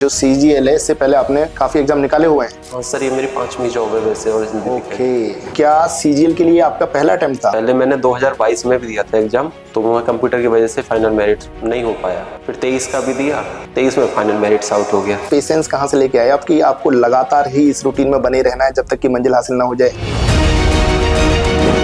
जो CGL है इससे पहले आपने काफी एग्जाम निकाले हुए हैं। हाँ सर, ये मेरी 5वीं जॉब है वैसे। और ओके, क्या CGL के लिए आपका पहला अटेम्प्ट था? पहले मैंने 2022 में भी दिया था एग्जाम, तो मैं कंप्यूटर की वजह से फाइनल मेरिट नहीं हो पाया। फिर 23 का भी दिया, 23 में फाइनल मेरिट्स आउट हो गया। पेशेंस कहाँ से लेके आए आपकी? आपको लगातार ही इस रूटीन में बने रहना है जब तक कि मंजिल हासिल ना हो जाए।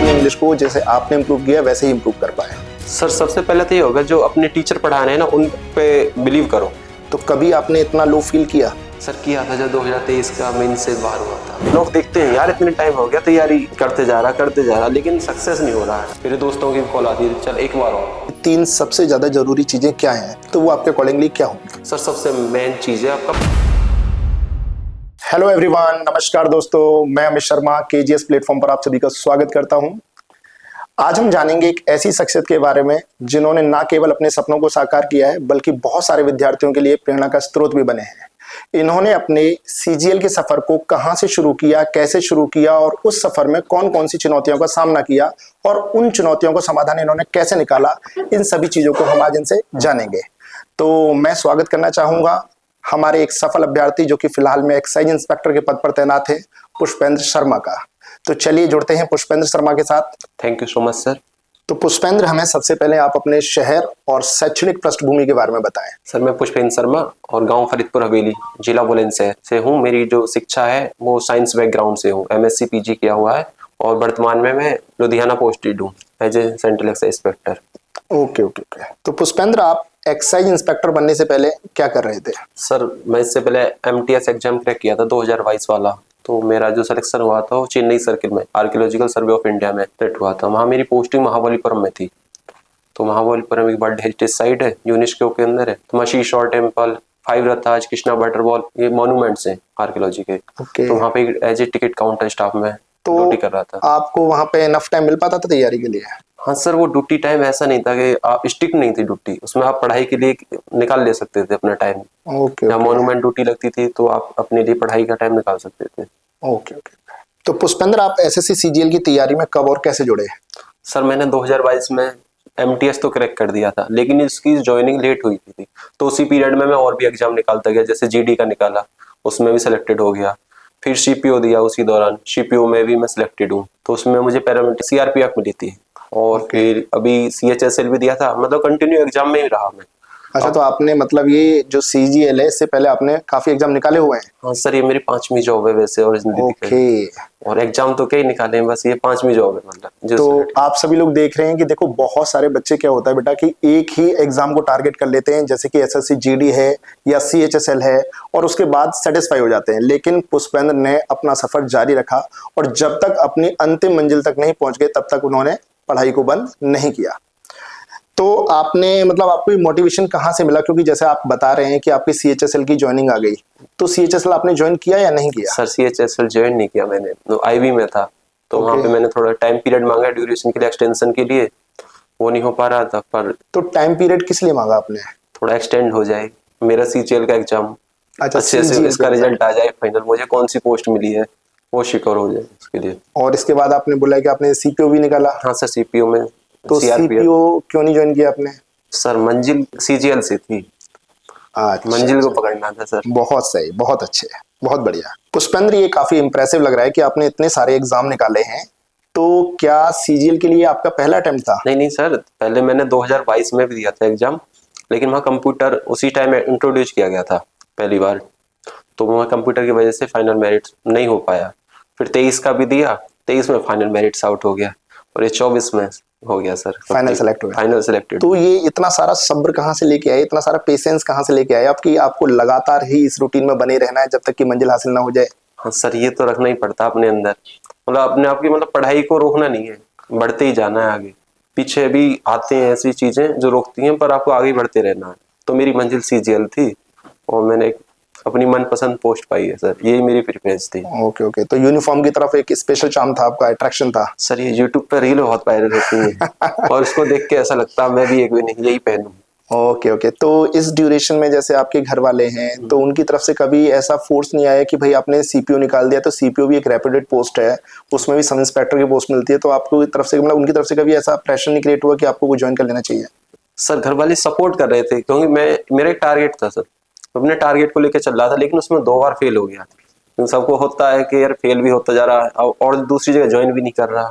इंग्लिश को जैसे आपने इम्प्रूव किया वैसे ही इम्प्रूव कर पाए। सर सबसे पहले तो ये होगा, जो अपने टीचर पढ़ा रहे हैं ना उन पे बिलीव करो। तो कभी आपने इतना लो फील किया? सर किया था जब 2023 का मेन से बाहर हुआ था। लोग देखते हैं यार इतने टाइम हो गया तैयारी करते जा रहा, लेकिन सक्सेस नहीं हो रहा है। मेरे दोस्तों की कॉल आती है, चल एक बार और। 3 सबसे ज्यादा जरूरी चीजें क्या हैं, तो वो आपके अकॉर्डिंगली क्या होंगी? सर सबसे मेन चीज है आपका। हेलो एवरीवन, नमस्कार दोस्तों, मैं अमित शर्मा KGS प्लेटफॉर्म पर आप सभी का स्वागत करता हूं। आज हम जानेंगे एक ऐसी शख्सियत के बारे में जिन्होंने ना केवल अपने सपनों को साकार किया है बल्कि बहुत सारे विद्यार्थियों के लिए प्रेरणा का स्रोत भी बने हैं। इन्होंने अपने CGL के सफर को कहां से शुरू किया, कैसे शुरू किया और उस सफर में कौन कौन सी चुनौतियों का सामना किया और उन चुनौतियों को समाधान इन्होंने कैसे निकाला, इन सभी चीजों को हम आज इनसे जानेंगे। तो मैं स्वागत करना चाहूंगा हमारे एक सफल अभ्यर्थी जो कि फिलहाल में एक्साइज इंस्पेक्टर के पद पर तैनात है, पुष्पेंद्र शर्मा का। तो चलिए जुड़ते हैं पुष्पेंद्र शर्मा के साथ। Thank you so much sir. तो पुष्पेंद्र, हमें सबसे पहले आप अपने शहर और शैक्षणिक पृष्ठभूमि के बारे में बताएं। सर मैं पुष्पेंद्र शर्मा और गांव फरीदपुर हवेली, जिला बुलंदशहर से हूँ। मेरी जो शिक्षा है वो साइंस बैकग्राउंड से हूँ। MSc PG किया हुआ है और वर्तमान में मैं लुधियाना पोस्टेड हूँ as a central excise inspector. Okay okay okay. तो पुष्पेंद्र, आप एक्साइज इंस्पेक्टर बनने से पहले क्या कर रहे थे? सर मैं इससे पहले MTS एग्जाम क्रैक किया था 2022 वाला। तो मेरा जो सिलेक्शन हुआ था वो चेन्नई सर्किल में आर्कियोलॉजिकल सर्वे ऑफ इंडिया में सेट हुआ था। वहाँ मेरी पोस्टिंग महाबलीपुरम में थी। तो महाबलीपुरम एक वर्ल्ड हेरिटेज साइट है, यूनेस्को के अंदर है। तो मशीशॉर टेम्पल, 5 रथाज, कृष्णा वाटरफॉल, ये मॉन्यूमेंट्स हैं आर्कियोलॉजी के। तो वहाँ पे as a ticket counter staff में ड्यूटी कर रहा था। आपको वहाँ पे इनफ टाइम मिल पाता था तैयारी के लिए? हाँ सर, वो ड्यूटी टाइम ऐसा नहीं था कि आप स्ट्रिक्ट नहीं थी ड्यूटी, उसमें आप पढ़ाई के लिए निकाल ले सकते थे अपना टाइम। ओके। जहाँ मॉन्यूमेंट ड्यूटी लगती थी तो आप अपने लिए पढ़ाई का टाइम निकाल सकते थे। Okay okay. तो पुष्पेंद्र, आप SSC CGL की तैयारी में कब और कैसे जुड़े? सर मैंने 2022 में MTS तो क्रैक कर दिया था, लेकिन इसकी ज्वाइनिंग लेट हुई थी। तो उसी पीरियड में मैं और भी एग्जाम निकालता गया, जैसे GD का निकाला, उसमें भी सिलेक्टेड हो गया। फिर CPO दिया, उसी दौरान CPO में भी मैं सिलेक्टेड हूँ। तो उसमें मुझे पैरामिलिट्री CRPF मिली थी। और फिर अभी CHSL भी दिया था, मतलब कंटिन्यू एग्जाम में ही रहा मैं। अच्छा, तो आपने मतलब ये जो CGL है इससे पहले आपने काफी एग्जाम निकाले हुए हैं? हाँ सर, ये मेरी 5वीं जॉब है वैसे। और ओके। और एग्जाम तो कई निकाले हैं, बस ये 5वीं जॉब है मतलब। तो आप सभी लोग देख रहे हैं कि देखो, बहुत सारे बच्चे क्या होता है बेटा कि एक ही एग्जाम को टारगेट कर लेते हैं, जैसे कि SSC GD है या CHSL है, और उसके बाद सेटिस्फाई हो जाते हैं। लेकिन पुष्पेंद्र ने अपना सफर जारी रखा और जब तक अपनी अंतिम मंजिल तक नहीं पहुंच गए तब तक उन्होंने पढ़ाई को बंद नहीं किया। तो आपने मतलब आपको ये मोटिवेशन कहाँ से मिला? क्योंकि जैसे आप बता रहे हैं कि आपकी CHSL की ज्वाइनिंग आ गई, तो CHSL आपने ज्वाइन किया या नहीं किया? सर CHSL ज्वाइन नहीं किया मैंने, तो IB में था। तो वहाँ पे मैंने थोड़ा टाइम पीरियड मांगा ड्यूरेशन के लिए, एक्सटेंशन के लिए, वो नहीं हो पा रहा था। पर तो टाइम पीरियड किस लिए मांगा आपने? थोड़ा एक्सटेंड हो जाए मेरा CGL का एग्जाम, अच्छा, अच्छे से इसका रिजल्ट आ जाए फाइनल, मुझे कौन सी पोस्ट मिली है वो सिक्योर हो जाए उसके लिए। और इसके बाद आपने बोला कि आपने CPO भी निकाला? हाँ सर, CPO में। तो CPO क्यों नहीं ज्वाइन किया आपने? सर मंजिल CGL से थी। अच्छा, मंजिल को पकड़ना था सर। बहुत सही, बहुत अच्छे, बहुत बढ़िया। पुष्पेंद्र, ये काफी इंप्रेसिव लग रहा है कि आपने इतने सारे एग्जाम निकाले हैं। तो क्या CGL के लिए आपका पहला अटेम्प्ट था? नहीं सर, पहले मैंने 2022 में भी दिया था एग्जाम, लेकिन वहाँ कंप्यूटर उसी टाइम इंट्रोड्यूस किया गया था पहली बार। तो वहाँ कंप्यूटर की वजह से फाइनल मेरिट नहीं हो पाया। फिर 23 का भी दिया, 23 में फाइनल मेरिट्स आउट हो गया और ये 24 में हो गया सर, फाइनल सेलेक्ट हो गया। Final selected. तो ये इतना सारा सब्र कहाँ से लेके आए, इतना सारा पेशेंस कहाँ से लेके आए आपकी? आपको लगातार ही इस रूटीन में बने रहना है जब तक कि मंजिल हासिल ना हो जाए। हाँ सर, ये तो रखना ही पड़ता अपने अंदर, मतलब अपने आप की मतलब पढ़ाई को रोकना नहीं है, बढ़ते ही जाना है आगे। पीछे भी आते हैं ऐसी चीजें जो रोकती हैं, पर आपको आगे बढ़ते रहना है। तो मेरी मंजिल CGL थी और मैंने अपनी मनपसंद पोस्ट पाई है सर, यही मेरी प्रेफरेंस थी। Okay okay. तो यूनिफॉर्म की तरफ एक स्पेशल चार्म था, आपका अट्रैक्शन था? सर ये यूट्यूब पर रील बहुत वायरल होती है और उसको देख के ऐसा लगता मैं भी एक भी नहीं यही पहनूं। Okay okay. तो इस ड्यूरेशन में जैसे आपके घर वाले हैं, तो उनकी तरफ से कभी ऐसा फोर्स नहीं आया कि भाई आपने CPO निकाल दिया? तो CPO भी एक रेप्यूटेड पोस्ट है, उसमें भी सब इंस्पेक्टर की पोस्ट मिलती है। तो आपको तरफ से मतलब उनकी तरफ से कभी ऐसा प्रेशर नहीं क्रिएट हुआ कि आपको वो ज्वाइन कर लेना चाहिए? सर घर वाले सपोर्ट कर रहे थे, क्योंकि मेरा एक टारगेट था सर, मैं अपने टारगेट को लेकर चल रहा था, लेकिन उसमें 2 बार फेल हो गया। क्योंकि सबको होता है कि यार फेल भी होता जा रहा है और दूसरी जगह ज्वाइन भी नहीं कर रहा,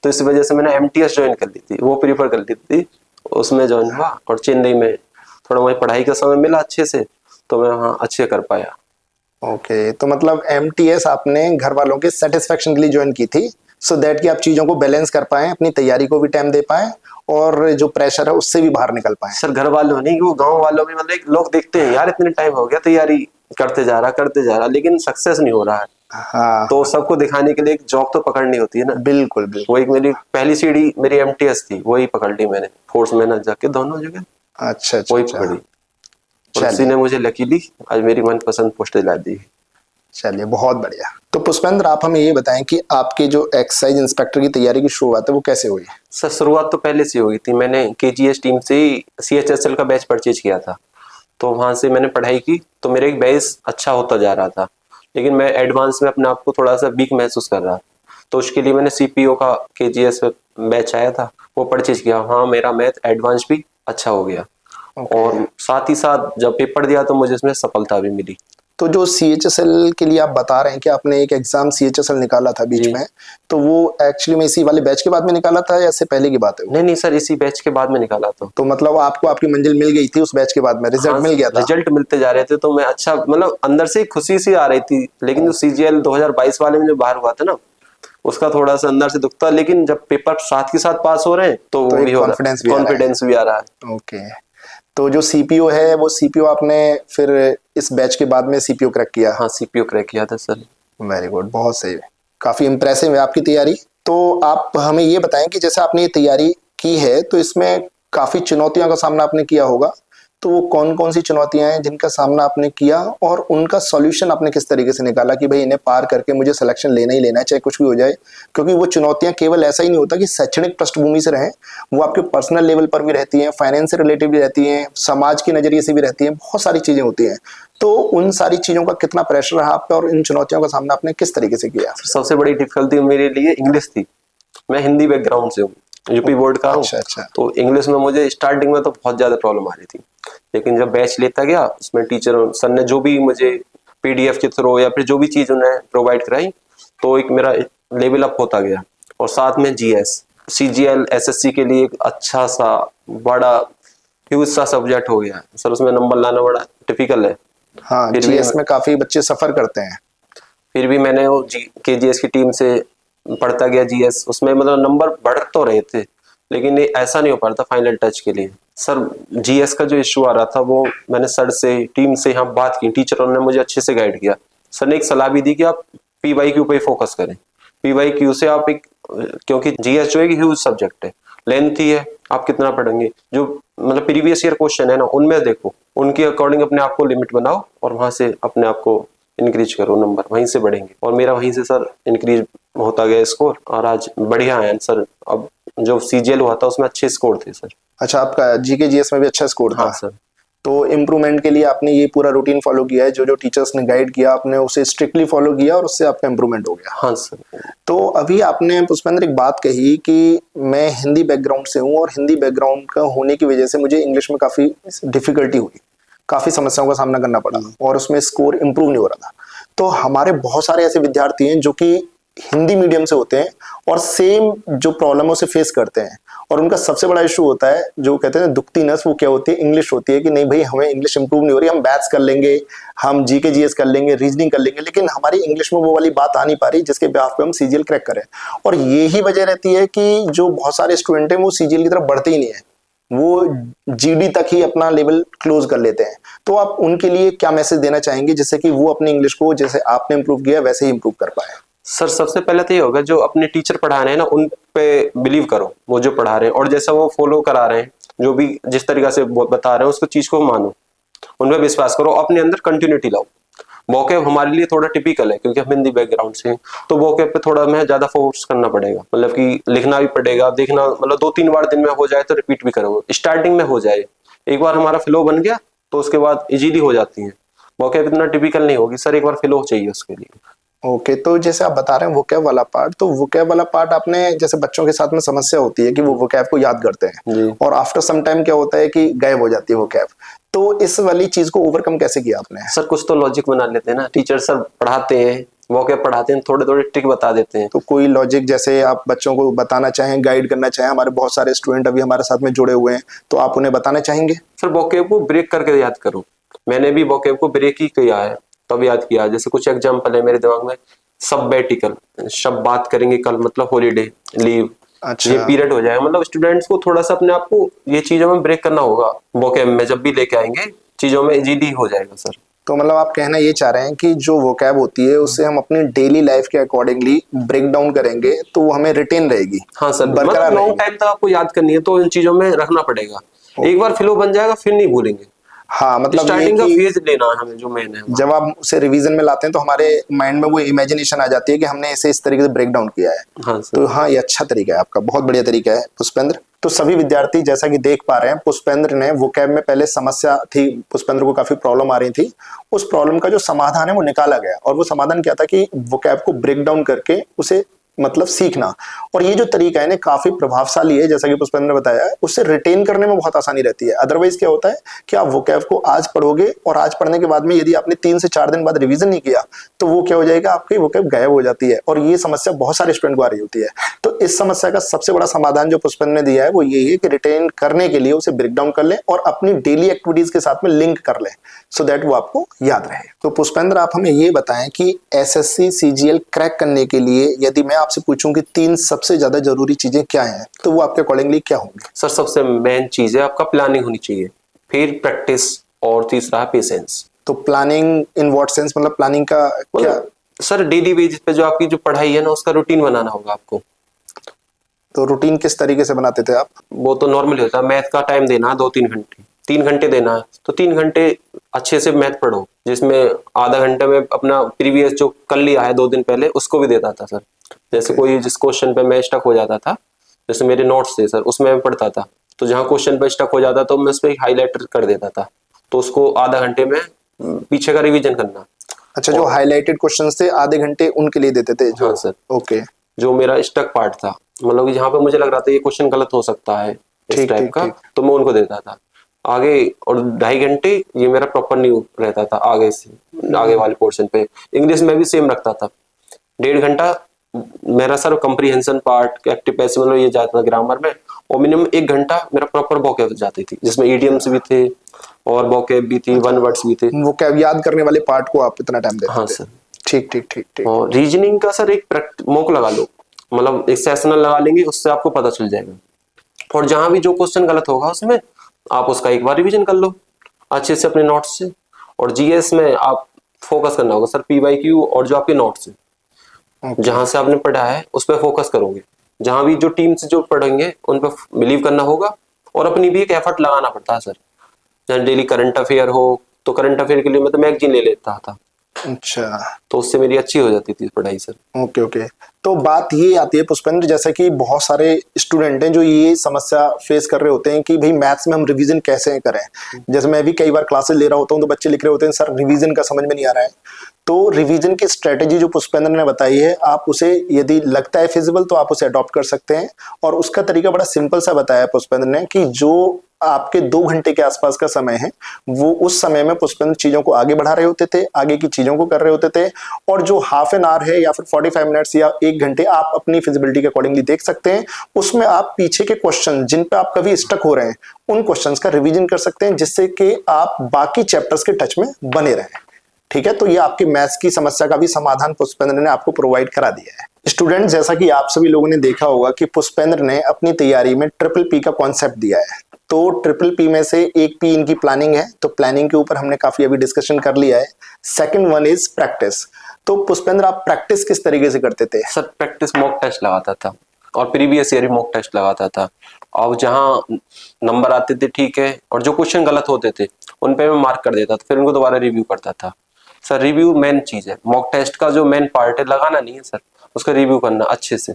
तो इस वजह से मैंने एमटीएस ज्वाइन कर ली थी, वो प्रीफर कर ली थी, उसमें ज्वाइन हुआ। और चेन्नई में थोड़ा मुझे पढ़ाई का समय मिला अच्छे से, तो मैं वहाँ अच्छे कर पाया। ओके, तो मतलब एमटीएस आपने घर वालों के सेटिस्फेक्शन के लिए ज्वाइन की थी, सो दैट कि आप चीजों को बैलेंस कर पाएं, अपनी तैयारी को भी टाइम दे पाएं और जो प्रेशर है उससे भी बाहर निकल पाएं। सर घर वालों नहीं, वो गांव वालों में मतलब एक लोग देखते हैं यार इतने टाइम हो गया तैयारी करते जा रहा, लेकिन सक्सेस नहीं हो रहा है। हाँ, तो सबको दिखाने के लिए एक जॉब तो पकड़नी होती है ना। बिल्कुल बिल्कुल। वो एक मेरी पहली सीढ़ी मेरी एमटीएस थी, वही पकड़ ली मैंने, फोर्स मैनेजर जाके दोनों जगह अच्छा अच्छा वही अच्छा, पकड़ी। और उसी चलिए ने मुझे लकीली आज मेरी मनपसंद पोस्ट दिला दी। चलिए, बहुत बढ़िया। तो पुष्पेंद्र, आप हमें ये बताएं कि आपकी जो एक्साइज इंस्पेक्टर की तैयारी की शुरुआत है वो कैसे हुई? सर शुरुआत तो पहले से हो गई थी, मैंने केजीएस टीम से ही सीएचएसएल का बैच परचेज किया था, तो वहां से मैंने पढ़ाई की, तो मेरा एक बैच अच्छा होता जा रहा था, लेकिन मैं एडवांस में अपने आप को थोड़ा सा वीक महसूस कर रहा था। तो उसके लिए मैंने सीपीओ का केजीएस बैच आया था, वो परचेज किया। हाँ, मेरा मैथ एडवांस भी अच्छा हो गया। और साथ ही साथ जब पेपर दिया तो मुझे इसमें सफलता भी मिली। तो जो सीएचएसएल के लिए आप बता रहे हैं कि आपने एक एग्जाम सीएचएसएल निकाला था बीच जी। में, तो वो एक्चुअली में इसी वाले बैच के बाद में निकाला था या इससे पहले की बात है वो? नहीं नहीं सर, इसी बैच के बाद में निकाला था। तो मतलब आपको आपकी मंजिल मिल गई थी उस बैच के बाद में, रिजल्ट हाँ, मिल गया था? रिजल्ट मिलते जा रहे थे, तो मैं अच्छा मतलब अंदर से खुशी सी आ रही थी। लेकिन जो सीजीएल 2022 वाले में जो बाहर हुआ था ना, उसका थोड़ा सा अंदर से दुखता, लेकिन जब पेपर साथ के साथ पास हो रहे हैं तो वो तो भी एक हो रहा कॉन्फिडेंस है, भी आ रहा कॉन्फिडेंस भी आ रहा है। है। ओके, तो जो सीपीओ है वो सीपीओ आपने फिर इस बैच के बाद में सीपीओ क्रैक किया? हाँ, सीपीओ क्रैक किया था सर। वेरी गुड, बहुत सही। काफी इंप्रेसिव है आपकी तैयारी। तो आप हमें ये बताएं कि जैसे आपने ये तैयारी की है तो इसमें काफी चुनौतियों का सामना आपने किया होगा, तो वो कौन कौन सी चुनौतियां हैं जिनका सामना आपने किया और उनका सॉल्यूशन आपने किस तरीके से निकाला कि भाई इन्हें पार करके मुझे सिलेक्शन लेना ही लेना है चाहे कुछ भी हो जाए? क्योंकि वो चुनौतियां केवल ऐसा ही नहीं होता कि शैक्षणिक पृष्ठभूमि से रहें, वो आपके पर्सनल लेवल पर भी रहती हैं, फाइनेंस से रिलेटेड भी रहती हैं, समाज के नजरिए से भी रहती हैं, बहुत सारी चीजें होती हैं। तो उन सारी चीजों का कितना प्रेशर रहा आप पे और इन चुनौतियों का सामना आपने किस तरीके से किया? सबसे बड़ी डिफिकल्टी मेरे लिए इंग्लिश थी। मैं हिंदी बैकग्राउंड से हूँ, यूपी बोर्ड का हूँ। अच्छा अच्छा। तो इंग्लिश में मुझे स्टार्टिंग में तो बहुत ज्यादा प्रॉब्लम आ रही थी, लेकिन जब बैच लेता गया उसमें टीचर सर ने जो भी मुझे पीडीएफ के थ्रू या फिर जो भी चीज उन्हें प्रोवाइड कराई, तो एक मेरा लेवल अप होता गया। और साथ में जीएस सीजीएल एसएससी के लिए एक अच्छा सा बड़ा ह्यूज सा सब्जेक्ट हो गया सर, उसमें नंबर लाना बड़ा टिपिकल है। हाँ, फिर भी जीएस में काफी बच्चे सफर करते हैं। फिर भी मैंने वो केजीएस की टीम से पढ़ता गया जीएस, उसमें मतलब नंबर बढ़ तो रहे थे, लेकिन ये ऐसा नहीं हो पा रहा था फाइनल टच के लिए। सर जीएस का जो इशू आ रहा था वो मैंने सर से टीम से यहाँ बात की, टीचरों ने मुझे अच्छे से गाइड किया। सर ने एक सलाह भी दी कि आप पीवाईक्यू पे फोकस करें, पीवाईक्यू से आप एक, क्योंकि जीएस जो है ह्यूज सब्जेक्ट है, लेंथी है, आप कितना पढ़ेंगे, जो मतलब प्रीवियस ईयर क्वेश्चन है ना उनमें देखो, उनके अकॉर्डिंग अपने आप को लिमिट बनाओ और वहां से अपने आप को इंक्रीज करो, नंबर वहीं से बढ़ेंगे। और मेरा वहीं से सर इंक्रीज होता गया स्कोर, और आज बढ़िया है सर। अब जो सीजीएल हुआ था उसमें अच्छे स्कोर थे सर। अच्छा, आपका जीके जीएस में भी अच्छा स्कोर था? हाँ सर। तो इम्प्रूवमेंट के लिए आपने ये पूरा रूटीन फॉलो किया है, जो जो टीचर्स ने गाइड किया आपने उसे स्ट्रिक्टली फॉलो किया और उससे आपका इम्प्रूवमेंट हो गया? हाँ सर। तो अभी आपने पुष्पेंद्र एक बात कही कि मैं हिंदी बैकग्राउंड से हूँ और हिंदी बैकग्राउंड का होने की वजह से मुझे इंग्लिश में काफी डिफिकल्टी हुई, काफी समस्याओं का सामना करना पड़ा और उसमें स्कोर इंप्रूव नहीं हो रहा था। तो हमारे बहुत सारे ऐसे विद्यार्थी हैं जो कि हिंदी मीडियम से होते हैं और सेम जो प्रॉब्लमों से फेस करते हैं, और उनका सबसे बड़ा इशू होता है जो कहते हैं दुखती नस, वो क्या होती है? इंग्लिश होती है कि नहीं भाई हमें इंग्लिश इंप्रूव नहीं हो रही, हम मैथ्स कर लेंगे, हम जीके जीएस कर लेंगे, रीजनिंग कर लेंगे, लेकिन हमारी इंग्लिश में वो वाली बात आ नहीं पा रही जिसके बेहाफ पे हम सीजीएल क्रैक करें। और यही वजह रहती है कि जो बहुत सारे स्टूडेंट हैं वो सीजीएल की तरफ बढ़ते ही नहीं है, वो जीडी तक ही अपना लेवल क्लोज कर लेते हैं। तो आप उनके लिए क्या मैसेज देना चाहेंगे जिससे कि वो अपनी इंग्लिश को जैसे आपने इंप्रूव किया वैसे ही इंप्रूव कर पाए? सर सबसे पहले तो ये होगा, जो अपने टीचर पढ़ा रहे हैं ना उन पे बिलीव करो, वो जो पढ़ा रहे हैं और जैसा वो फॉलो करा रहे हैं, जो भी जिस तरीका से बता रहे हैं उसको चीज को मानो, उन पे विश्वास करो, अपने अंदर कंटिन्यूटी लाओ। वोकैब हमारे लिए थोड़ा टिपिकल है क्योंकि हम हिंदी बैकग्राउंड से हैं, तो वोकैब पे थोड़ा हमें ज्यादा फोकस करना पड़ेगा, मतलब कि लिखना भी पड़ेगा, देखना, मतलब 2-3 बार दिन में हो जाए तो रिपीट भी करो, स्टार्टिंग में हो जाए, एक बार हमारा फ्लो बन गया तो उसके बाद इजीली हो जाती है। वोकैब इतना टिपिकल नहीं होगी सर, एक बार फ्लो चाहिए उसके लिए। ओके, तो जैसे आप बता रहे हैं वोकैब वाला पार्ट, तो वोकैब वाला पार्ट आपने, जैसे बच्चों के साथ में समस्या होती है कि वो वोकैब को याद करते हैं जी। और आफ्टर सम टाइम क्या होता है कि गायब हो जाती है वोकैब, तो इस वाली चीज को ओवरकम कैसे किया आपने? सर कुछ तो लॉजिक बना लेते हैं ना, टीचर सर पढ़ाते हैं, वो क्या पढ़ाते हैं, थोड़े थोड़े ट्रिक बता देते हैं। तो कोई लॉजिक जैसे आप बच्चों को बताना चाहें, गाइड करना चाहें, हमारे बहुत सारे स्टूडेंट अभी हमारे साथ में जुड़े हुए हैं, तो आप उन्हें बताना चाहेंगे? सर वोकैब को ब्रेक करके याद करो, मैंने भी वोकैब को ब्रेक ही किया है तब याद किया। जैसे कुछ एग्जांपल है मेरे दिमाग में, सबबैटिकल, शब बात करेंगे कल, मतलब हॉलीडे, लीव। अच्छा। ये पीरियड हो जाएगा, मतलब स्टूडेंट्स को थोड़ा सा अपने आप को ये चीजों में ब्रेक करना होगा, वोकैब में जब भी लेके आएंगे चीजों में इजीली हो जाएगा सर। तो मतलब आप कहना ये चाह रहे हैं कि जो वोकैब होती है उसे हम अपनी डेली लाइफ के अकॉर्डिंगली ब्रेक डाउन करेंगे तो वो हमें रिटेन रहेगी। हाँ सर, बरकरार मतलब लॉन्ग रहेगी। टाइम तक आपको याद करनी है तो इन चीजों में रखना पड़ेगा। एक बार फ्लो बन जाएगा फिर नहीं भूलेंगे। हाँ, मतलब ये स्टार्टिंग का कि फेज लेना है हमें, जो मेन है वहाँ। जब आप उसे रिवीजन में लाते हैं तो हमारे माइंड में वो इमेजिनेशन आ जाती है कि हमने इसे इस तरीके से ब्रेक डाउन किया है। हाँ सर। तो हाँ, ये अच्छा तरीका है आपका, बहुत बढ़िया तरीका है पुष्पेंद्र। तो सभी विद्यार्थी जैसा कि देख पा रहे हैं, पुष्पेंद्र ने वोकैब में पहले समस्या थी, पुष्पेंद्र को काफी प्रॉब्लम आ रही थी, उस प्रॉब्लम का जो समाधान है वो निकाला गया। और वो समाधान क्या था कि वोकैब को ब्रेक डाउन करके उसे मतलब सीखना। और ये जो तरीका है ना काफी प्रभावशाली है, जैसा कि पुष्पेंद्र ने बताया, उससे रिटेन करने में बहुत आसानी रहती है। अदरवाइज क्या होता है कि आप वोकैब को आज पढ़ोगे और आज पढ़ने के बाद में यदि आपने 3 से 4 दिन बाद रिवीजन नहीं किया तो वो क्या हो जाएगा, आपकी वोकैब गायब हो जाती है। और ये समस्या बहुत सारे स्टूडेंट को आ रही होती है। तो इस समस्या का सबसे बड़ा समाधान जो पुष्पेंद्र ने दिया है वो यही है कि रिटेन करने के लिए उसे ब्रेक डाउन कर ले और अपनी डेली एक्टिविटीज के साथ में लिंक कर ले, सो दैट वो आपको याद रहे। तो पुष्पेंद्र, आप हमें ये बताएं कि एसएससी सीजीएल क्रैक करने के लिए यदि मैं आपसे पूछूं कि 3 सबसे ज्यादा जरूरी चीजें क्या हैं, तो वो आपके अकॉर्डिंगली क्या होंगी? सर सबसे मेन चीज है आपका प्लानिंग होनी चाहिए, फिर प्रैक्टिस, और तीसरा है पेशेंस। तो प्लानिंग इन व्हाट सेंस, मतलब प्लानिंग का क्या? सर डेली बेसिस पे जो आपकी जो पढ़ाई है ना उसका रूटीन बनाना होगा आपको। तो रूटीन किस तरीके से बनाते थे आप? वो तो नॉर्मली होता है, मैथ का टाइम देना है 2-3 घंटे, 3 घंटे देना है तो 3 घंटे अच्छे से मैथ पढ़ो, जिसमें आधा घंटे में अपना प्रीवियस जो कर लिया है 2 दिन पहले उसको भी देता था सर। जैसे कोई जिस क्वेश्चन पे मैं स्टक हो जाता था, जैसे मेरे नोट्स थे सर उसमें मैं पढ़ता था, तो जहाँ क्वेश्चन पे स्टक हो जाता तो मैं उस पर हाईलाइट कर देता था, तो उसको आधा घंटे में पीछे का रिवीजन करना। अच्छा, जो हाईलाइटेड क्वेश्चंस थे आधे घंटे उनके लिए देते थे जो? हाँ सर। ओके, जो मेरा स्टक पार्ट था, मतलब कि जहाँ पे मुझे लग रहा था ये क्वेश्चन गलत हो सकता है इस ठीक टाइप ठीक का, ठीक। तो मैं उनको देता था आगे। और 2.5 घंटे ये मेरा प्रॉपर न्यू रहता था आगे से आगे वाले पोर्शन पे। इंग्लिश में भी सेम रखता था, 1.5 घंटा मेरा sir comprehension part, active passive मतलब ये जाता था ग्रामर में, और मिनिमम 1 घंटा मेरा प्रॉपर वोकैब जाती थी, जिसमें ईडियम्स भी थे और वोकैब भी थी, वन वर्ड्स भी थे। वो क्या याद करने वाले पार्ट को आप इतना टाइम देते हाँ थे? सर। ठीक ठीक ठीक ठीक। और रीजनिंग का सर एक मॉक लगा लो, मतलब एक सेशनल लगा लेंगे, उससे आपको पता चल जाएगा। और जहां भी जो क्वेश्चन गलत होगा उसमें आप उसका एक बार रिवीजन कर लो अच्छे से अपने नोट्स से। और जीएस में आप फोकस करना होगा सर, पीवाईक्यू और जो आपके नोट्स हैं ओके। जहां से आपने पढ़ा है उस पर फोकस करोगे। जहां भी जो टीम से जो पढ़ेंगे उन पर बिलीव करना होगा, और अपनी भी एक एफर्ट लगाना पड़ता है सर। जहाँ डेली करंट अफेयर हो तो करंट अफेयर के लिए मैं तो मैगजीन ले लेता था, अच्छा, तो उससे मेरी अच्छी हो जाती थी पढ़ाई सर। Okay okay. तो बात ये आती है पुष्पेंद्र, जैसा कि बहुत सारे स्टूडेंट हैं जो ये समस्या फेस कर रहे होते हैं कि भाई मैथ्स में हम रिवीजन कैसे करें। जैसे मैं भी कई बार क्लासेस ले रहा होता हूँ तो बच्चे लिख रहे होते हैं सर रिवीजन का समझ में नहीं आ रहा है। तो रिवीजन की स्ट्रेटेजी जो पुष्पेंद्र ने बताई है, आप उसे यदि लगता है फिजिबल तो आप उसे अडॉप्ट कर सकते हैं। और उसका तरीका बड़ा सिंपल सा बताया पुष्पेंद्र ने कि जो आपके 2 घंटे के आसपास का समय है वो उस समय में पुष्पेंद्र चीजों को आगे बढ़ा रहे होते थे, आगे की चीजों को कर रहे होते थे। और जो हाफ एन आवर है या फिर 45 मिनट्स या 1 घंटे आप अपनी फिजिबिलिटी के अकॉर्डिंगली देख सकते हैं, उसमें आप पीछे के क्वेश्चन जिन पे आप कभी स्टक हो रहे हैं उन क्वेश्चंस का रिवीजन कर सकते हैं, जिससे कि आप बाकी चैप्टर्स के टच में बने रहें। ठीक है, तो ये आपकी मैथ्स की समस्या का भी समाधान पुष्पेंद्र ने आपको प्रोवाइड करा दिया है। स्टूडेंट, जैसा कि आप सभी लोगों ने देखा होगा कि पुष्पेंद्र ने अपनी तैयारी में ट्रिपल पी का कॉन्सेप्ट दिया है। तो ट्रिपल पी में से एक पी इनकी प्लानिंग है, तो प्लानिंग के ऊपर हमने काफी अभी डिस्कशन कर लिया है। Second one is practice. तो पुष्पेंद्र, आप प्रैक्टिस किस तरीके से करते थे? सर प्रैक्टिस मॉक टेस्ट लगाता था और प्रीवियस ईयर मॉक टेस्ट लगाता था। और जहाँ नंबर आते थे ठीक है, और जो क्वेश्चन गलत होते थे उन पे मैं मार्क कर देता था, फिर उनको दोबारा रिव्यू करता था। सर रिव्यू मेन चीज है, मॉक टेस्ट का जो मेन पार्ट है लगाना नहीं है सर, उसका रिव्यू करना अच्छे से।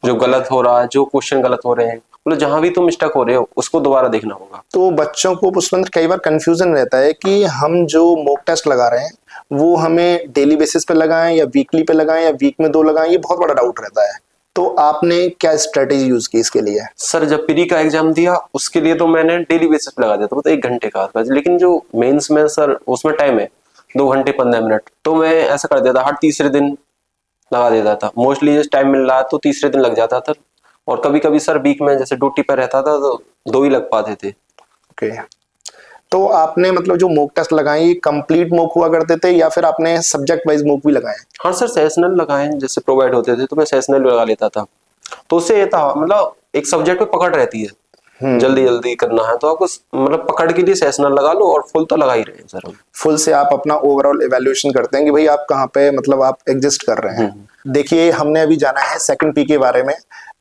जो गलत हो रहा है, जो क्वेश्चन गलत हो रहे हैं, मतलब जहां भी तुम मिस्टेक हो रहे हो उसको दोबारा देखना होगा। तो बच्चों को पुष्पेंद्र कई बार कंफ्यूजन रहता है कि हम जो मॉक टेस्ट लगा रहे हैं वो हमें डेली बेसिस पे लगाएं या वीकली पे लगाएं या वीक में 2 लगाएं, ये बहुत बड़ा डाउट रहता है। तो आपने क्या स्ट्रेटेजी यूज की इसके लिए? सर जब प्री का एग्जाम दिया उसके लिए तो मैंने डेली बेसिस पे लगा दिया था, मतलब 1 घंटे का आसपास। लेकिन जो मेंस में सर उसमें टाइम है 2 घंटे 15 मिनट, तो मैं ऐसा कर देता, हर तीसरे दिन लगा देता था। मोस्टली जैसे टाइम मिल रहा तो तीसरे दिन लग जाता था, और कभी कभी सर वीक में जैसे ड्यूटी पर रहता था तो 2 ही लग पाते थे। ओके। तो आपने मतलब जो मॉक टेस्ट लगाए ये कंप्लीट मॉक हुआ करते थे या फिर आपने सब्जेक्ट वाइज मॉक भी लगाए? हाँ सर, सेशनल लगाए जैसे प्रोवाइड होते थे तो मैं सेशनल लगा लेता था। तो उससे ये था मतलब एक सब्जेक्ट पे पकड़ रहती है, जल्दी जल्दी करना है तो आपको मतलब पकड़ के लिए सेशनल लगा लो, और फुल तो लगा ही रहे हैं सर हम। फुल से आप अपना ओवरऑल एवेल्युएशन करते हैं कि भाई आप कहाँ पे मतलब आप एग्जिस्ट कर रहे हैं। देखिए हमने अभी जाना है सेकंड पी के बारे में,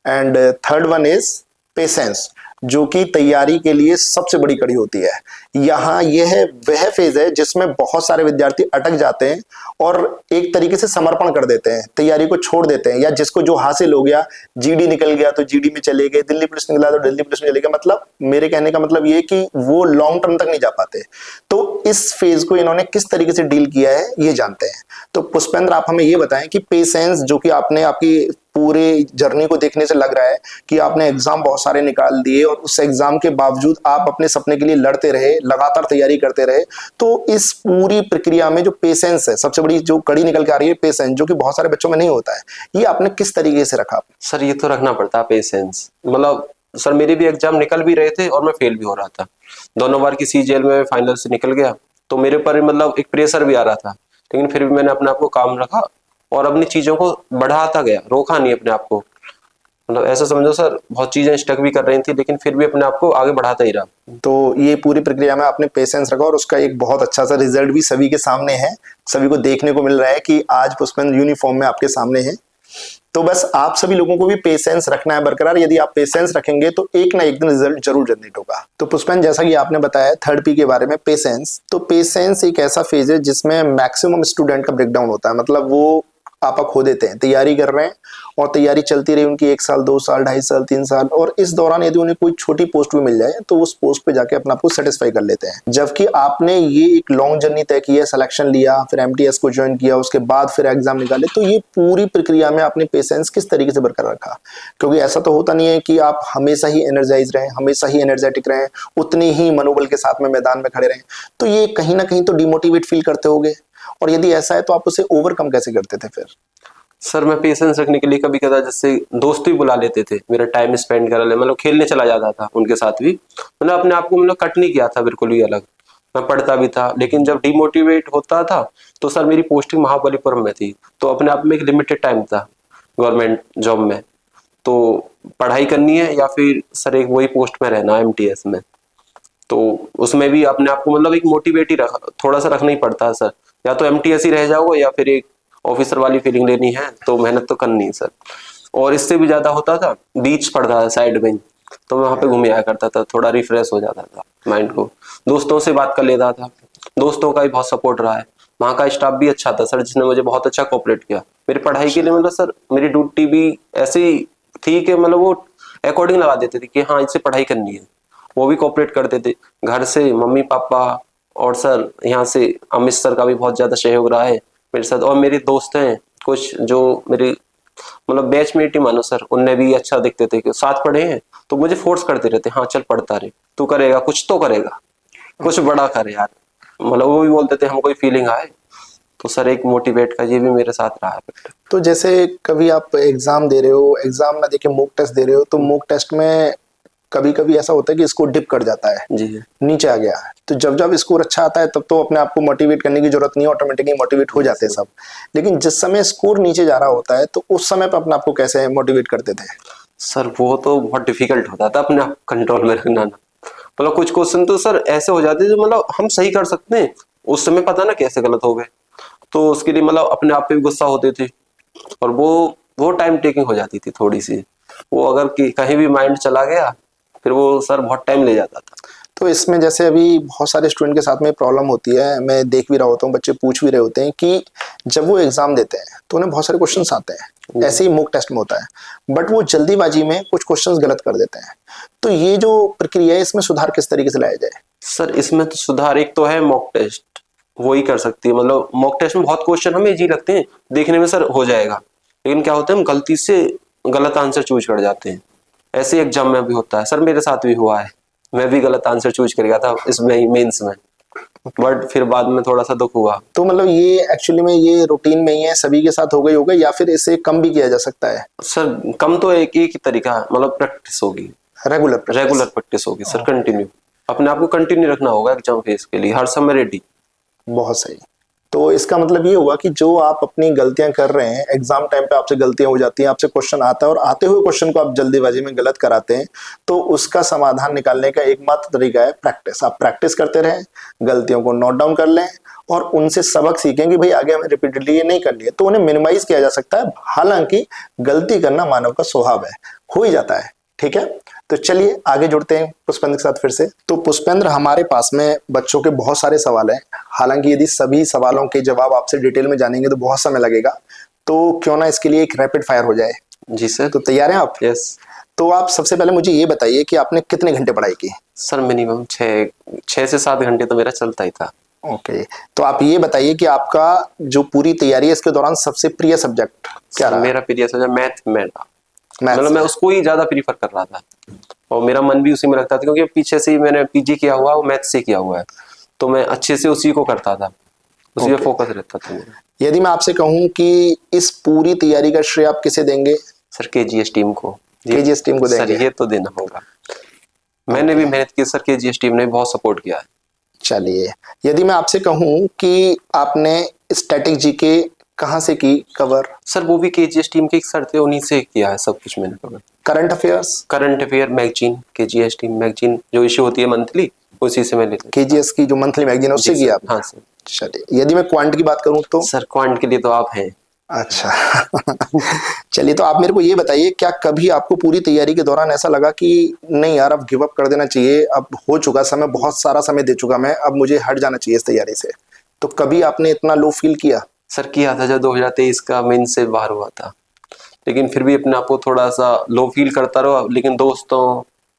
and third one is patience, जो कि तैयारी के लिए सबसे बड़ी कड़ी होती है। यहाँ यह वह फेज है जिसमें बहुत सारे विद्यार्थी अटक जाते हैं और एक तरीके से समर्पण कर देते हैं, तैयारी को छोड़ देते हैं, या जिसको जो हासिल हो गया, जीडी निकल गया तो जीडी में चले गए, दिल्ली पुलिस निकला तो दिल्ली पुलिस में चले गए। मतलब मेरे कहने का मतलब ये कि वो लॉन्ग टर्म तक नहीं जा पाते। तो इस फेज को इन्होंने किस तरीके से डील किया है ये जानते हैं। तो पुष्पेंद्र आप हमें ये बताएं कि पेशेंस, जो कि आपने आपकी पूरे जर्नी को देखने से लग रहा है कि आपने एग्जाम बहुत सारे निकाल दिए और उस एग्जाम के बावजूद आप अपने सपने के लिए लड़ते रहे, लगातार तैयारी करते रहे। तो इस पूरी प्रक्रिया में जो पेशेंस है, सबसे बड़ी जो कड़ी निकल के आ रही है पेशेंस, जो कि बहुत सारे बच्चों में नहीं होता है, ये आपने किस तरीके से रखा? सर ये तो रखना पड़ता है पेशेंस। मतलब सर मेरे भी एग्जाम निकल भी रहे थे और मैं फेल भी हो रहा था। दोनों बार की सीजीएल में फाइनल से निकल गया, तो मेरे पर मतलब एक प्रेशर भी आ रहा था, लेकिन फिर भी मैंने अपने आप को काम रखा और अपनी चीजों को बढ़ाता गया, रोका नहीं अपने आप को। मतलब ऐसा समझो सर, बहुत चीजें स्टक भी कर रही थी लेकिन फिर भी अपने आप को आगे बढ़ाता ही रहा। तो ये पूरी प्रक्रिया में आपने पेशेंस रखा और उसका एक बहुत अच्छा सा रिजल्ट भी सभी के सामने है, सभी को देखने को मिल रहा है कि आज पुष्पेंद्र यूनिफॉर्म में आपके सामने है। तो बस आप सभी लोगों को भी पेशेंस रखना है बरकरार। यदि आप पेशेंस रखेंगे तो एक ना एक दिन रिजल्ट जरूर जनरेट होगा। तो पुष्पेंद्र, जैसा कि आपने बताया थर्ड पी के बारे में पेशेंस, तो पेशेंस एक ऐसा फेज है जिसमें मैक्सिमम स्टूडेंट का ब्रेकडाउन होता है। मतलब वो आपा खो देते हैं, तैयारी कर रहे हैं और तैयारी चलती रही उनकी 1 साल 2 साल 2.5 साल 3 साल, और इस दौरान यदि उन्हें कोई छोटी पोस्ट भी मिल जाए तो उस पोस्ट पे जाके अपना आपको सेटिस्फाई कर लेते हैं। जबकि आपने ये एक लॉन्ग जर्नी तय की है, सिलेक्शन लिया, फिर एमटीएस को ज्वाइन किया, उसके बाद फिर एग्जाम निकाले। तो ये पूरी प्रक्रिया में आपने पेशेंस किस तरीके से बरकरार रखा? क्योंकि ऐसा तो होता नहीं है कि आप हमेशा ही एनर्जाइज रहें, हमेशा ही एनर्जेटिक रहें, उतनी ही मनोबल के साथ में मैदान में खड़े रहें। तो ये कहीं ना कहीं तो डिमोटिवेट फील करते होगे, और यदि ऐसा है तो आप उसे ओवरकम कैसे करते थे फिर? सर मैं पेशेंस रखने के लिए कभी कदा जैसे दोस्त भी बुला लेते थे, मेरा टाइम स्पेंड कर ले, मतलब खेलने चला जाता था उनके साथ भी। मतलब अपने आप को मतलब कट नहीं किया था बिल्कुल ही अलग, मैं पढ़ता भी था। लेकिन जब डिमोटिवेट होता था तो सर मेरी पोस्टिंग महाबलीपुरम में थी, तो अपने आप में एक लिमिटेड टाइम था गवर्नमेंट जॉब में, तो पढ़ाई करनी है या फिर सर एक वही पोस्ट में रहना एमटीएस में। तो उसमें भी अपने आप को मतलब एक मोटिवेट ही थोड़ा सा रखना ही पड़ता है सर, या तो एमटीएस ही रह जाओगे या फिर एक ऑफिसर वाली फीलिंग लेनी है तो मेहनत तो करनी है सर। और इससे भी ज्यादा होता था, बीच पड़ता था साइड में, तो मैं वहां पे घूम आया करता था, थोड़ा रिफ्रेश हो जाता था माइंड को, दोस्तों से बात कर लेता था। दोस्तों का भी बहुत सपोर्ट रहा है, वहाँ का स्टाफ भी अच्छा था सर, जिसने मुझे बहुत अच्छा कोऑपरेट किया मेरी पढ़ाई के लिए। मतलब सर मेरी ड्यूटी भी ऐसी थी कि मतलब वो अकॉर्डिंग लगा देते थे कि हाँ इससे पढ़ाई करनी है, वो भी कोऑपरेट करते थे। घर से मम्मी पापा और सर यहाँ से अमित सर का भी बहुत ज्यादा सहयोग रहा है मेरे साथ। और मेरे दोस्त हैं कुछ जो मेरे मतलब बैचमेट ही मानो सर, उनने भी अच्छा देखते थे कि साथ पढ़े हैं, तो मुझे फोर्स करते रहते, हाँ चल पढ़ता रहे, तू करेगा कुछ तो करेगा, कुछ बड़ा कर यार। मतलब वो भी बोलते थे हमको फीलिंग आए, तो सर एक मोटिवेट का ये भी मेरे साथ रहा है। तो जैसे कभी आप एग्जाम दे रहे हो, एग्जाम ना देके मॉक टेस्ट दे रहे हो, तो मॉक टेस्ट में कभी कभी ऐसा होता है कि स्कोर डिप कर जाता है, जी नीचे आ गया। तो जब जब स्कोर अच्छा आता है तब तो अपने आप को मोटिवेट करने की जरूरत नहीं है, ऑटोमेटिकली मोटिवेट हो जाते हैं सब। लेकिन जिस समय स्कोर नीचे जा रहा होता है तो उस समय पर अपने आप को कैसे मोटिवेट करते थे? सर वो तो बहुत डिफिकल्ट होता था अपने आप कंट्रोल में रखना ना। मतलब कुछ क्वेश्चन तो सर ऐसे हो जाते जो मतलब हम सही कर सकते हैं, उस समय पता ना कैसे गलत हो गए, तो उसके लिए मतलब अपने आप पे भी गुस्सा होते थे। और वो टाइम टेकिंग हो जाती थी थोड़ी सी, वो अगर कहीं भी माइंड चला गया फिर वो सर बहुत टाइम ले जाता था। तो इसमें जैसे अभी बहुत सारे स्टूडेंट के साथ में प्रॉब्लम होती है, मैं देख भी रहा होता हूँ, बच्चे पूछ भी रहे होते हैं कि जब वो एग्जाम देते हैं तो उन्हें बहुत सारे क्वेश्चंस आते हैं, ऐसे ही मॉक टेस्ट में होता है, बट वो जल्दीबाजी में कुछ क्वेश्चंस गलत कर देते हैं। तो ये जो प्रक्रिया है इसमें सुधार किस तरीके से लाया जाए? सर इसमें तो सुधार एक तो है मॉक टेस्ट, वो ही कर सकती है। मतलब मॉक टेस्ट में बहुत क्वेश्चन हमें इजी लगते हैं देखने में सर हो जाएगा, लेकिन क्या होता है हम गलती से गलत आंसर चूज कर जाते हैं। ऐसे एग्जाम में भी होता है सर, मेरे साथ भी हुआ है, मैं भी गलत आंसर चूज कर गया था इसमें मेंस में, बट फिर बाद में थोड़ा सा दुख हुआ। तो मतलब ये एक्चुअली में ये रूटीन में ही है, सभी के साथ हो गई होगा, या फिर इसे कम भी किया जा सकता है? सर कम तो एक ही तरीका है, मतलब प्रैक्टिस होगी, रेगुलर प्रैक्टिस होगी सर, कंटिन्यू अपने आप को कंटिन्यू रखना होगा एग्जाम फेस के लिए, हर समय रेडी। बहुत सही। तो इसका मतलब ये हुआ कि जो आप अपनी गलतियां कर रहे हैं, एग्जाम टाइम पे आपसे गलतियां हो जाती हैं, आपसे क्वेश्चन आता है और आते हुए क्वेश्चन को आप जल्दीबाजी में गलत कराते हैं, तो उसका समाधान निकालने का एकमात्र तरीका है प्रैक्टिस। आप प्रैक्टिस करते रहें, गलतियों को नोट डाउन कर लें और उनसे सबक सीखें कि भाई आगे हमें रिपीटेडली ये नहीं करनी है, तो उन्हें मिनिमाइज किया जा सकता है। हालांकि गलती करना मानव का स्वभाव है, हो ही जाता है। ठीक है, तो चलिए आगे जुड़ते हैं पुष्पेंद्र के साथ फिर से। तो पुष्पेंद्र, हमारे पास में बच्चों के बहुत सारे सवाल हैं, हालांकि यदि सभी सवालों के जवाब आपसे डिटेल में जानेंगे तो बहुत समय लगेगा, तो क्यों ना इसके लिए एक रैपिड फायर हो जाए। जी सर। तो तैयार हैं आप? यस। तो आप सबसे पहले मुझे ये बताइए कि आपने कितने घंटे पढ़ाई की? सर मिनिमम 6 से 7 घंटे तो मेरा चलता ही था। ओके, तो आप ये बताइए कि आपका जो पूरी तैयारी है इसके दौरान सबसे प्रिय सब्जेक्ट क्या रहा? मेरा प्रिय सब्जेक्ट मैथ में था, मैथ्स। मतलब मैं उसको ही ज्यादा प्रीफर कर रहा था और मेरा मन भी उसी में लगता था, क्योंकि पीछे से ही मैंने पीजी किया हुआ, वो मैथ से किया हुआ है, तो मैं अच्छे से उसी को करता था, उसी पे फोकस रहता था मेरा। यदि मैं आपसे कहूं कि इस पूरी तैयारी का श्रेय आप किसे देंगे? सर केजीएस टीम को। केजीएस टीम को देंगे? सर ये तो देना होगा, मैंने भी मेहनत की सर, केजीएस टीम ने बहुत सपोर्ट किया है। चलिए, यदि मैं आपसे कहूं कि आपने स्टैटिक जीके कहां से की कवर? सर वो भी केजीएस टीम के एक सर थे, उन्हीं से किया है सब कुछ मैंने cover. Current affair magazine, KGS team magazine जो इश्यू होती है मंथली, उसी से मैं लेता हूं। केजीएस की जो मंथली मैगजीन है उससे जी की सर, आपने? हाँ सर। चलिए, यदि मैं क्वांट की बात करूं तो? सर क्वांट के लिए तो आप हैं। अच्छा चलिए, तो आप मेरे को ये बताइए, क्या कभी आपको पूरी तैयारी के दौरान ऐसा लगा कि नहीं यार अब गिव अप कर देना चाहिए, अब हो चुका समय, बहुत सारा समय दे चुका मैं, अब मुझे हट जाना चाहिए इस तैयारी से? तो कभी आपने इतना लो फील किया? सर किया था जब 2023 का मेन से बाहर हुआ था, लेकिन फिर भी अपने आप को थोड़ा सा लो फील करता रहा, लेकिन दोस्तों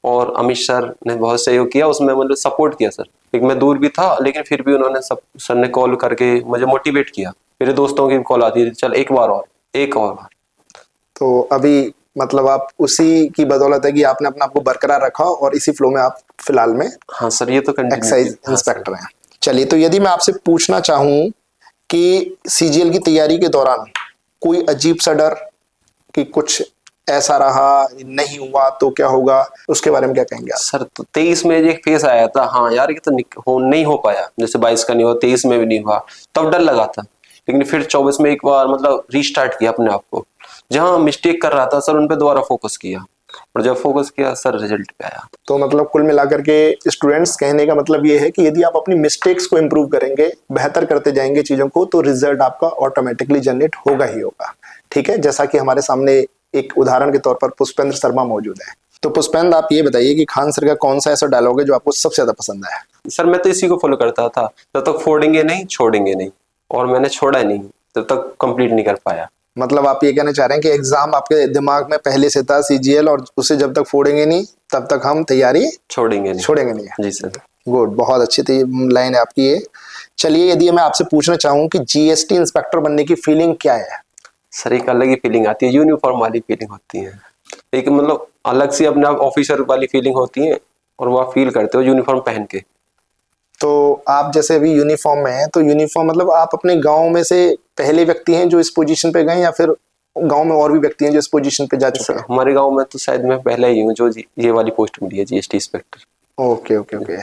और अमित सर ने बहुत सहयोग किया उसमें, मतलब सपोर्ट किया सर, लेकिन मैं दूर भी था, लेकिन फिर भी उन्होंने सब, सर ने कॉल करके मुझे मोटिवेट किया, मेरे दोस्तों की कॉल आती थी, चल एक और। तो अभी मतलब आप उसी की बदौलत है कि आपने अपने आप को बरकरार रखा और इसी फ्लो में आप फिलहाल में हाँ सर, ये तो एक्साइज इंस्पेक्टर हैं। चलिए, तो यदि मैं आपसे पूछना चाहूं कि सीजीएल की तैयारी के दौरान कोई अजीब सा डर कि कुछ ऐसा रहा, नहीं हुआ तो क्या होगा, उसके बारे में क्या कहेंगे आप? सर तो 23 में एक फेस आया था, हाँ यार ये तो नहीं हो पाया, जैसे 22 का नहीं हुआ, 23 में भी नहीं हुआ, तब डर लगा था, लेकिन फिर 24 में एक बार मतलब रीस्टार्ट किया अपने आप को, जहां मिस्टेक कर रहा था सर उन पे दोबारा फोकस किया, और जब फोकस किया सर रिजल्ट पे आया। तो मतलब कुल मिलाकर के स्टूडेंट्स, कहने का मतलब ये है कि यदि आप अपनी मिस्टेक्स को इम्प्रूव करेंगे, बेहतर करते जाएंगे चीजों को, तो रिजल्ट आपका ऑटोमेटिकली जनरेट होगा ही होगा। ठीक है, जैसा कि हमारे सामने एक उदाहरण के तौर पर पुष्पेंद्र शर्मा मौजूद है। तो पुष्पेंद्र, आप ये बताइए कि खान सर का कौन सा ऐसा डायलॉग है जो आपको सबसे ज्यादा पसंद है? सर मैं तो इसी को फॉलो करता था, जब तक फोड़ेंगे नहीं छोड़ेंगे नहीं, और मैंने छोड़ा नहीं जब तक कंप्लीट नहीं कर पाया। मतलब आप ये कहना चाह रहे हैं कि एग्जाम आपके दिमाग में पहले से था सीजीएल, और उसे जब तक फोड़ेंगे नहीं तब तक हम तैयारी छोड़ेंगे नहीं। नहीं। जी सर। गुड, बहुत अच्छी लाइन है आपकी ये। चलिए, यदि मैं आपसे पूछना चाहूँ कि जीएसटी इंस्पेक्टर बनने की फीलिंग क्या है? सर एक अलग ही फीलिंग आती है, यूनिफॉर्म वाली फीलिंग होती है, एक मतलब अलग सी अपने आप ऑफिसर वाली फीलिंग होती है, और वो आप फील करते हो यूनिफॉर्म पहन के। तो आप जैसे अभी यूनिफॉर्म में हैं, तो यूनिफॉर्म मतलब आप अपने गांव में से पहले व्यक्ति हैं जो इस पोजीशन पे गए, या फिर गांव में और भी व्यक्ति हैं जो इस पोजीशन पे जा चुके हैं? हमारे गांव में तो शायद मैं पहला ही हूँ जो ये वाली पोस्ट मिली है, GST inspector. Okay okay okay,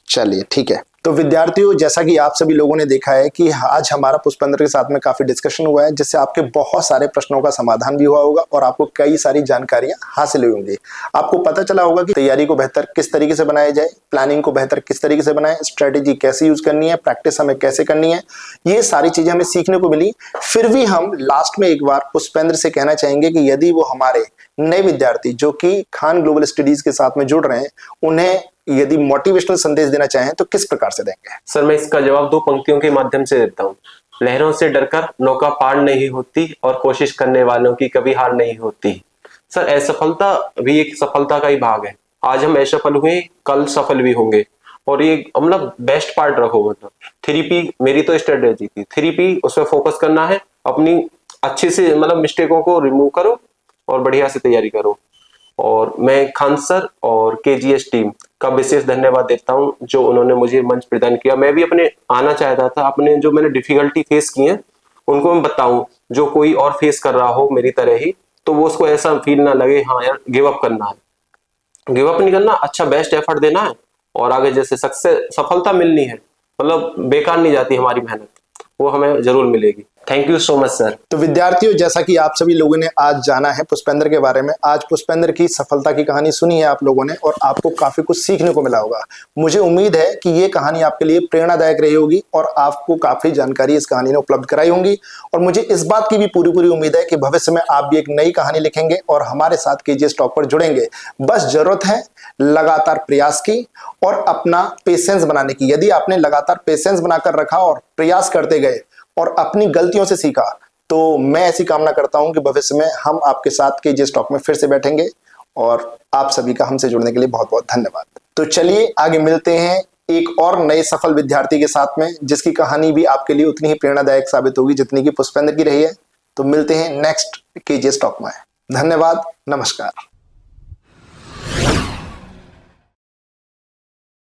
चलिए ठीक है। तो विद्यार्थियों, जैसा कि आप सभी लोगों ने देखा है कि आज हमारा पुष्पेंद्र के साथ में काफी डिस्कशन हुआ है, जिससे आपके बहुत सारे प्रश्नों का समाधान भी हुआ होगा और आपको कई सारी जानकारियां हासिल हुई होंगी। आपको पता चला होगा कि तैयारी को बेहतर किस तरीके से बनाया जाए, प्लानिंग को बेहतर किस तरीके से बनाए, स्ट्रेटेजी कैसे यूज करनी है, प्रैक्टिस हमें कैसे करनी है, ये सारी चीजें हमें सीखने को मिली। फिर भी हम लास्ट में एक बार पुष्पेंद्र से कहना चाहेंगे कि यदि वो हमारे नए विद्यार्थी जो कि खान ग्लोबल स्टडीज के साथ में जुड़ रहे हैं, उन्हें यदि मोटिवेशनल संदेश देना चाहें तो किस प्रकार से देंगे? सर मैं इसका जवाब 2 पंक्तियों के माध्यम से देता हूँ। लहरों से डरकर नौका पार नहीं होती, और कोशिश करने वालों की कभी हार नहीं होती। सर असफलता भी एक सफलता का ही भाग है, आज हम असफल हुए कल सफल भी होंगे, और ये मतलब बेस्ट पार्ट रखो, मतलब 3P मेरी तो स्ट्रेटेजी थी, 3P उसमें फोकस करना है, अपनी अच्छे से मतलब मिस्टेकों को रिमूव करो, और बढ़िया से तैयारी करो। और मैं खान सर और केजीएस टीम का विशेष धन्यवाद देता हूं, जो उन्होंने मुझे मंच प्रदान किया। मैं भी अपने आना चाहता था, अपने जो मैंने डिफिकल्टी फेस की है उनको मैं बताऊं, जो कोई और फेस कर रहा हो मेरी तरह ही, तो वो उसको ऐसा फील ना लगे हाँ यार गिव अप करना है। गिव अप नहीं करना, अच्छा बेस्ट एफर्ट देना है और आगे जैसे सक्सेस सफलता मिलनी है, मतलब बेकार नहीं जाती हमारी मेहनत, वो हमें जरूर मिलेगी। Thank you so much sir. तो विद्यार्थियों, जैसा कि आप सभी लोगों ने आज जाना है पुष्पेंद्र के बारे में, आज पुष्पेंद्र की सफलता की कहानी सुनी है आप लोगों ने और आपको काफी कुछ सीखने को मिला होगा। मुझे उम्मीद है कि ये कहानी आपके लिए प्रेरणादायक रही होगी और आपको काफी जानकारी इस कहानी ने उपलब्ध कराई होंगी। और मुझे इस बात की भी पूरी पूरी उम्मीद है कि भविष्य में आप भी एक नई कहानी लिखेंगे और हमारे साथ केजीएस टॉक पर जुड़ेंगे। बस जरूरत है लगातार प्रयास की और अपना पेशेंस बनाने की। यदि आपने लगातार पेशेंस बनाकर रखा और प्रयास करते गए और अपनी गलतियों से सीखा, तो मैं ऐसी कामना करता हूं कि भविष्य में हम आपके साथ केजीएस टॉक में फिर से बैठेंगे। और आप सभी का हमसे जुड़ने के लिए बहुत बहुत धन्यवाद। तो चलिए आगे मिलते हैं एक और नए सफल विद्यार्थी के साथ में, जिसकी कहानी भी आपके लिए उतनी ही प्रेरणादायक साबित होगी जितनी कि पुष्पेंद्र की रही है। तो मिलते हैं नेक्स्ट केजीएस टॉक में। धन्यवाद, नमस्कार।